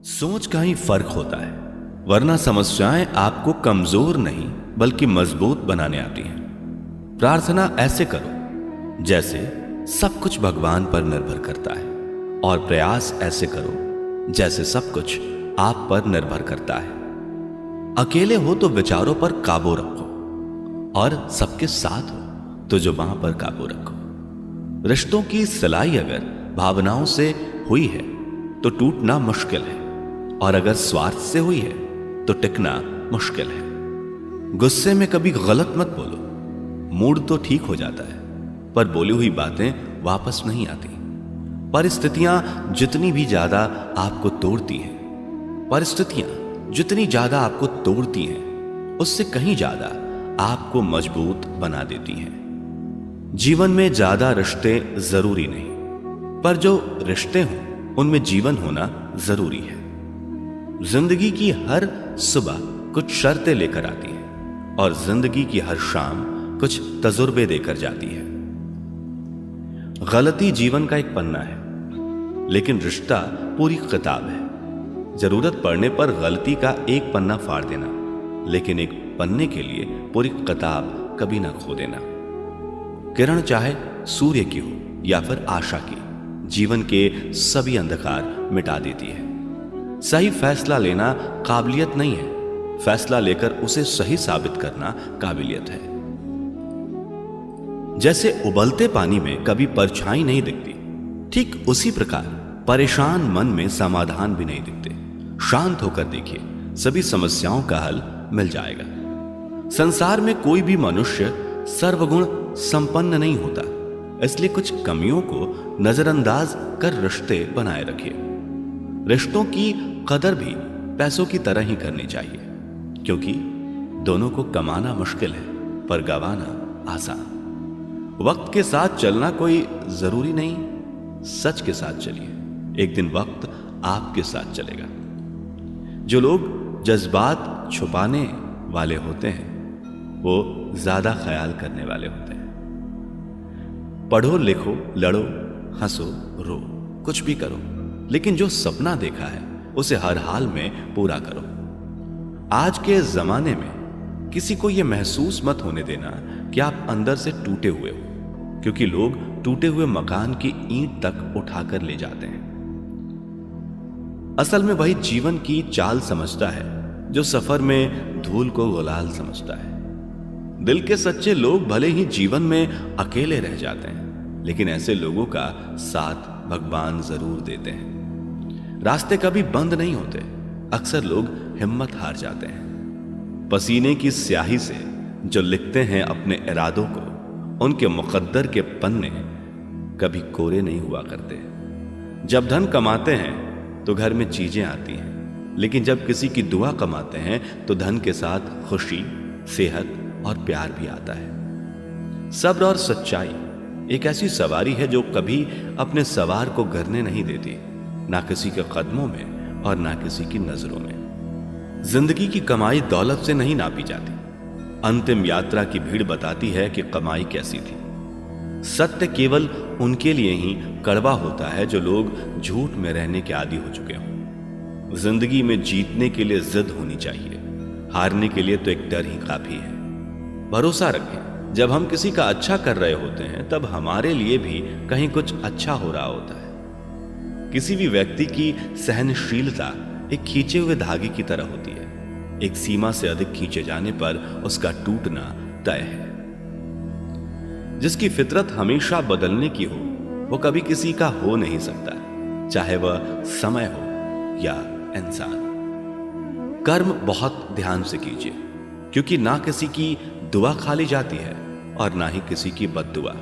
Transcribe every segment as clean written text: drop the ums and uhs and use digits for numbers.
सोच का ही फर्क होता है, वरना समस्याएं आपको कमजोर नहीं बल्कि मजबूत बनाने आती हैं। प्रार्थना ऐसे करो जैसे सब कुछ भगवान पर निर्भर करता है, और प्रयास ऐसे करो जैसे सब कुछ आप पर निर्भर करता है। अकेले हो तो विचारों पर काबू रखो, और सबके साथ हो तो जुबान पर काबू रखो। रिश्तों की सिलाई अगर भावनाओं से हुई है तो टूटना मुश्किल है, और अगर स्वार्थ से हुई है तो टिकना मुश्किल है। गुस्से में कभी गलत मत बोलो, मूड तो ठीक हो जाता है पर बोली हुई बातें वापस नहीं आती। परिस्थितियां जितनी ज्यादा आपको तोड़ती हैं उससे कहीं ज्यादा आपको मजबूत बना देती हैं। जीवन में ज्यादा रिश्ते जरूरी नहीं, पर जो रिश्ते हों उनमें जीवन होना जरूरी है। जिंदगी की हर सुबह कुछ शर्तें लेकर आती है, और जिंदगी की हर शाम कुछ तजुर्बे देकर जाती है। गलती जीवन का एक पन्ना है, लेकिन रिश्ता पूरी किताब है। जरूरत पड़ने पर गलती का एक पन्ना फाड़ देना, लेकिन एक पन्ने के लिए पूरी किताब कभी ना खो देना। किरण चाहे सूर्य की हो या फिर आशा की, जीवन के सभी अंधकार मिटा देती है। सही फैसला लेना काबिलियत नहीं है, फैसला लेकर उसे सही साबित करना काबिलियत है। जैसे उबलते पानी में कभी परछाई नहीं दिखती, ठीक उसी प्रकार परेशान मन में समाधान भी नहीं दिखते। शांत होकर देखिए, सभी समस्याओं का हल मिल जाएगा। संसार में कोई भी मनुष्य सर्वगुण संपन्न नहीं होता, इसलिए कुछ कमियों को नजरअंदाज कर रिश्ते बनाए रखिए। रिश्तों की कदर भी पैसों की तरह ही करनी चाहिए, क्योंकि दोनों को कमाना मुश्किल है पर गंवाना आसान। वक्त के साथ चलना कोई जरूरी नहीं, सच के साथ चलिए, एक दिन वक्त आपके साथ चलेगा। जो लोग जज्बात छुपाने वाले होते हैं वो ज्यादा ख्याल करने वाले होते हैं। पढ़ो लिखो, लड़ो, हंसो, रो, कुछ भी करो, लेकिन जो सपना देखा है उसे हर हाल में पूरा करो। आज के जमाने में किसी को यह महसूस मत होने देना कि आप अंदर से टूटे हुए हो, क्योंकि लोग टूटे हुए मकान की ईंट तक उठाकर ले जाते हैं। असल में वही जीवन की चाल समझता है जो सफर में धूल को गुलाल समझता है। दिल के सच्चे लोग भले ही जीवन में अकेले रह जाते हैं, लेकिन ऐसे लोगों का साथ भगवान जरूर देते हैं। रास्ते कभी बंद नहीं होते, अक्सर लोग हिम्मत हार जाते हैं। पसीने की स्याही से जो लिखते हैं अपने इरादों को, उनके मुकद्दर के पन्ने कभी कोरे नहीं हुआ करते। जब धन कमाते हैं तो घर में चीजें आती हैं, लेकिन जब किसी की दुआ कमाते हैं तो धन के साथ खुशी, सेहत और प्यार भी आता है। सब्र और सच्चाई एक ऐसी सवारी है जो कभी अपने सवार को गिरने नहीं देती, ना किसी के कदमों में और ना किसी की नजरों में। जिंदगी की कमाई दौलत से नहीं नापी जाती, अंतिम यात्रा की भीड़ बताती है कि कमाई कैसी थी। सत्य केवल उनके लिए ही कड़वा होता है जो लोग झूठ में रहने के आदी हो चुके हों। जिंदगी में जीतने के लिए जिद होनी चाहिए, हारने के लिए तो एक डर ही काफी है। भरोसा रखें, जब हम किसी का अच्छा कर रहे होते हैं तब हमारे लिए भी कहीं कुछ अच्छा हो रहा होता है। किसी भी व्यक्ति की सहनशीलता एक खींचे हुए धागे की तरह होती है, एक सीमा से अधिक खींचे जाने पर उसका टूटना तय है। जिसकी फितरत हमेशा बदलने की हो वो कभी किसी का हो नहीं सकता, चाहे वह समय हो या इंसान। कर्म बहुत ध्यान से कीजिए, क्योंकि ना किसी की दुआ खाली जाती है और ना ही किसी की बद्दुआ।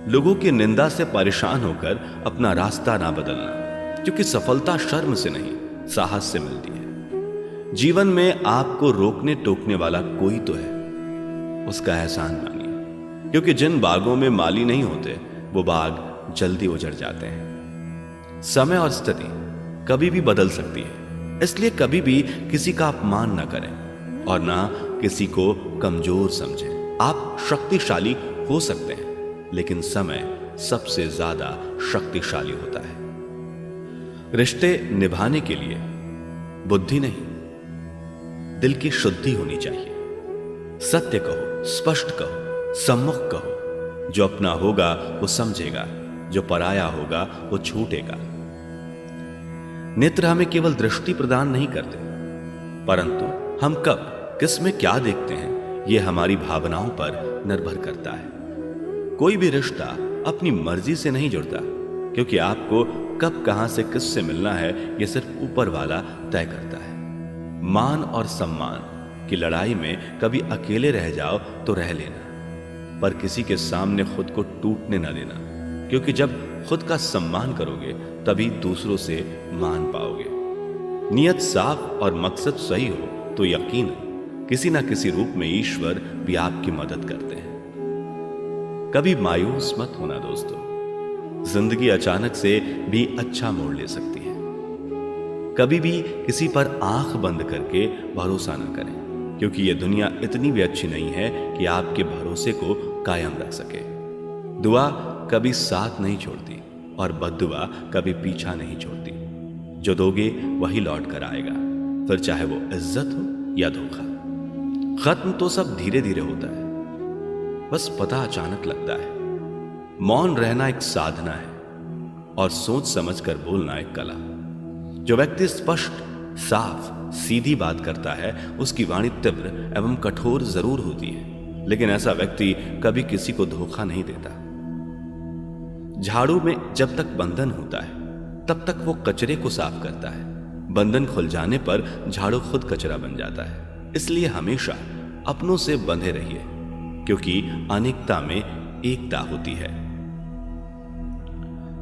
लोगों की निंदा से परेशान होकर अपना रास्ता ना बदलना, क्योंकि सफलता शर्म से नहीं साहस से मिलती है। जीवन में आपको रोकने टोकने वाला कोई तो है, उसका एहसान मानिए, क्योंकि जिन बागों में माली नहीं होते वो बाग जल्दी उजड़ जाते हैं। समय और स्थिति कभी भी बदल सकती है, इसलिए कभी भी किसी का अपमान ना करें और ना किसी को कमजोर समझें। आप शक्तिशाली हो सकते हैं, लेकिन समय सबसे ज्यादा शक्तिशाली होता है। रिश्ते निभाने के लिए बुद्धि नहीं, दिल की शुद्धि होनी चाहिए। सत्य कहो, स्पष्ट कहो, सम्मुख कहो। जो अपना होगा वो समझेगा, जो पराया होगा वो छूटेगा। नेत्र हमें केवल दृष्टि प्रदान नहीं करते, परंतु हम कब किस में क्या देखते हैं यह हमारी भावनाओं पर निर्भर करता है। कोई भी रिश्ता अपनी मर्जी से नहीं जुड़ता, क्योंकि आपको कब कहां से किससे मिलना है यह सिर्फ ऊपर वाला तय करता है। मान और सम्मान की लड़ाई में कभी अकेले रह जाओ तो रह लेना, पर किसी के सामने खुद को टूटने न देना, क्योंकि जब खुद का सम्मान करोगे तभी दूसरों से मान पाओगे। नियत साफ और मकसद सही हो तो यकीनन किसी ना किसी रूप में ईश्वर भी आपकी मदद करते हैं। कभी मायूस मत होना दोस्तों, जिंदगी अचानक से भी अच्छा मोड़ ले सकती है। कभी भी किसी पर आंख बंद करके भरोसा न करें, क्योंकि यह दुनिया इतनी भी अच्छी नहीं है कि आपके भरोसे को कायम रख सके। दुआ कभी साथ नहीं छोड़ती और बद्दुआ कभी पीछा नहीं छोड़ती। जो दोगे वही लौट कर आएगा, फिर चाहे वो इज्जत हो या धोखा। खत्म तो सब धीरे धीरे होता है, बस पता अचानक लगता है। मौन रहना एक साधना है और सोच समझकर बोलना एक कला। जो व्यक्ति स्पष्ट, साफ, सीधी बात करता है उसकी वाणी तीव्र एवं कठोर जरूर होती है, लेकिन ऐसा व्यक्ति कभी किसी को धोखा नहीं देता। झाड़ू में जब तक बंधन होता है तब तक वो कचरे को साफ करता है। बंधन खुल जाने पर झाड़ू खुद कचरा बन जाता है। इसलिए हमेशा अपनों से बंधे रहिए, क्योंकि अनेकता में एकता होती है।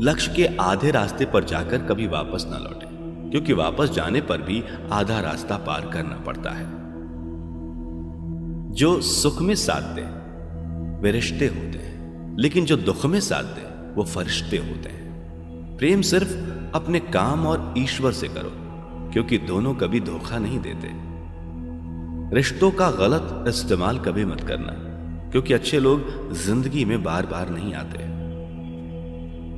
लक्ष्य के आधे रास्ते पर जाकर कभी वापस ना लौटे, क्योंकि वापस जाने पर भी आधा रास्ता पार करना पड़ता है। जो सुख में साथ दे वे रिश्ते होते हैं, लेकिन जो दुख में साथ दे वो फरिश्ते होते हैं। प्रेम सिर्फ अपने काम और ईश्वर से करो, क्योंकि दोनों कभी धोखा नहीं देते। रिश्तों का गलत इस्तेमाल कभी मत करना, क्योंकि अच्छे लोग जिंदगी में बार बार नहीं आते।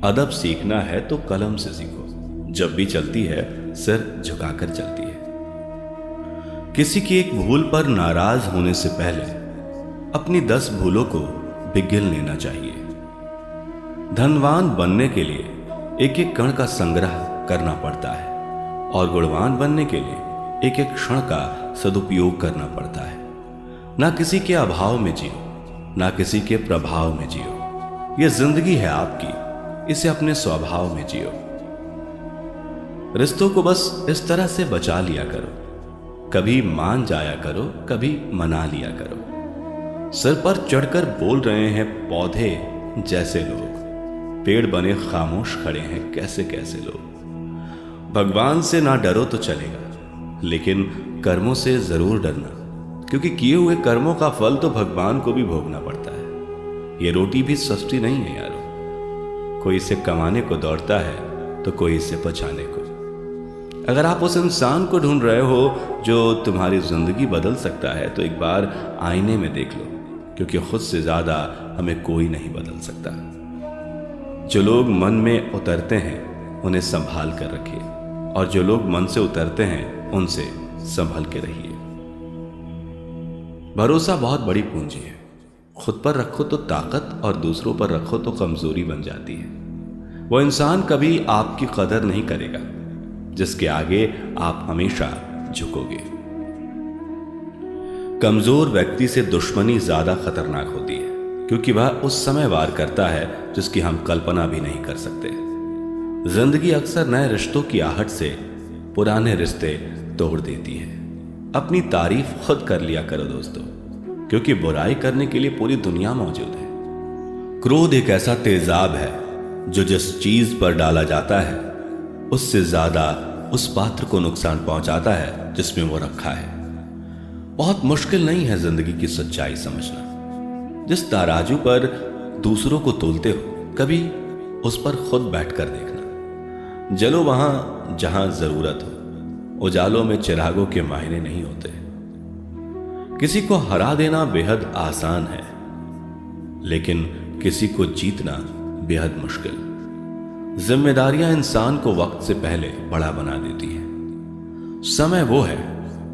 अदब सीखना है तो कलम से सीखो, जब भी चलती है सिर झुकाकर चलती है। किसी की एक भूल पर नाराज होने से पहले अपनी 10 भूलों को बिगिल लेना चाहिए। धनवान बनने के लिए एक एक कण का संग्रह करना पड़ता है, और गुणवान बनने के लिए एक एक क्षण का सदुपयोग करना पड़ता है। ना किसी के अभाव में जियो, ना किसी के प्रभाव में जियो। यह जिंदगी है आपकी, इसे अपने स्वभाव में जियो। रिश्तों को बस इस तरह से बचा लिया करो, कभी मान जाया करो, कभी मना लिया करो। सिर पर चढ़कर बोल रहे हैं पौधे जैसे लोग, पेड़ बने खामोश खड़े हैं कैसे कैसे लोग। भगवान से ना डरो तो चलेगा, लेकिन कर्मों से जरूर डरना, क्योंकि किए हुए कर्मों का फल तो भगवान को भी भोगना पड़ता है। ये रोटी भी सस्ती नहीं है यारो, कोई इसे कमाने को दौड़ता है तो कोई इसे बचाने को। अगर आप उस इंसान को ढूंढ रहे हो जो तुम्हारी जिंदगी बदल सकता है, तो एक बार आईने में देख लो, क्योंकि खुद से ज्यादा हमें कोई नहीं बदल सकता। जो लोग मन में उतरते हैं उन्हें संभाल कर रखिए, और जो लोग मन से उतरते हैं उनसे संभल के रहिए। भरोसा बहुत बड़ी पूंजी है। खुद पर रखो तो ताकत और दूसरों पर रखो तो कमजोरी बन जाती है। वो इंसान कभी आपकी कदर नहीं करेगा जिसके आगे आप हमेशा झुकोगे। कमजोर व्यक्ति से दुश्मनी ज्यादा खतरनाक होती है, क्योंकि वह उस समय वार करता है जिसकी हम कल्पना भी नहीं कर सकते। जिंदगी अक्सर नए रिश्तों की आहट से पुराने रिश्ते तोड़ देती है। अपनी तारीफ खुद कर लिया करो दोस्तों, क्योंकि बुराई करने के लिए पूरी दुनिया मौजूद है। क्रोध एक ऐसा तेजाब है जो जिस चीज पर डाला जाता है उससे ज्यादा उस पात्र को नुकसान पहुंचाता है जिसमें वो रखा है। बहुत मुश्किल नहीं है जिंदगी की सच्चाई समझना। जिस तराजू पर दूसरों को तोलते हो, कभी उस पर खुद बैठकर देखना। जलो वहां जहां जरूरत हो, उजालों में चिरागों के मायने नहीं होते। किसी को हरा देना बेहद आसान है, लेकिन किसी को जीतना बेहद मुश्किल। जिम्मेदारियां इंसान को वक्त से पहले बड़ा बना देती हैं। समय वो है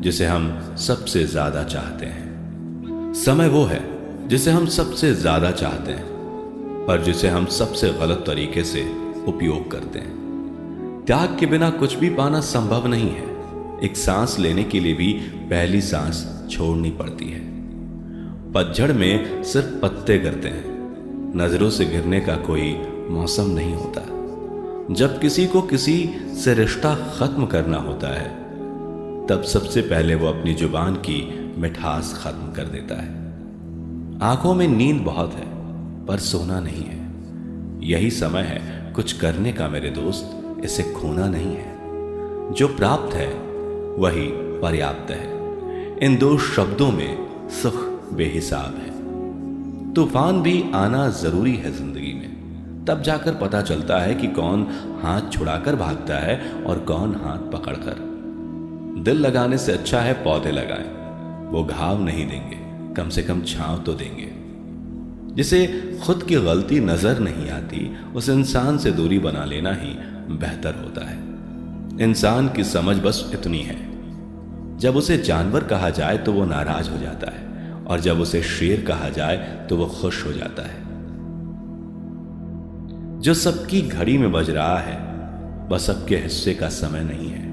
जिसे हम सबसे ज्यादा चाहते हैं। समय वो है जिसे हम सबसे ज्यादा चाहते हैं, पर जिसे हम सबसे गलत तरीके से उपयोग करते हैं। त्याग के बिना कुछ भी पाना संभव नहीं है। एक सांस लेने के लिए भी पहली सांस छोड़नी पड़ती है। पतझड़ में सिर्फ पत्ते गिरते हैं, नजरों से गिरने का कोई मौसम नहीं होता। जब किसी को किसी से रिश्ता खत्म करना होता है, तब सबसे पहले वो अपनी जुबान की मिठास खत्म कर देता है। आंखों में नींद बहुत है, पर सोना नहीं है। यही समय है कुछ करने का मेरे दोस्त, इसे खोना नहीं है। जो प्राप्त है वही पर्याप्त है। इन दो शब्दों में सुख बेहिसाब है। तूफान भी आना जरूरी है जिंदगी में, तब जाकर पता चलता है कि कौन हाथ छुड़ाकर भागता है और कौन हाथ पकड़कर। दिल लगाने से अच्छा है पौधे लगाएं। वो घाव नहीं देंगे, कम से कम छांव तो देंगे। जिसे खुद की गलती नजर नहीं आती, उस इंसान से दूरी बना लेना ही बेहतर होता है। इंसान की समझ बस इतनी है, जब उसे जानवर कहा जाए तो वो नाराज हो जाता है, और जब उसे शेर कहा जाए तो वो खुश हो जाता है। जो सबकी घड़ी में बज रहा है, वह सबके हिस्से का समय नहीं है।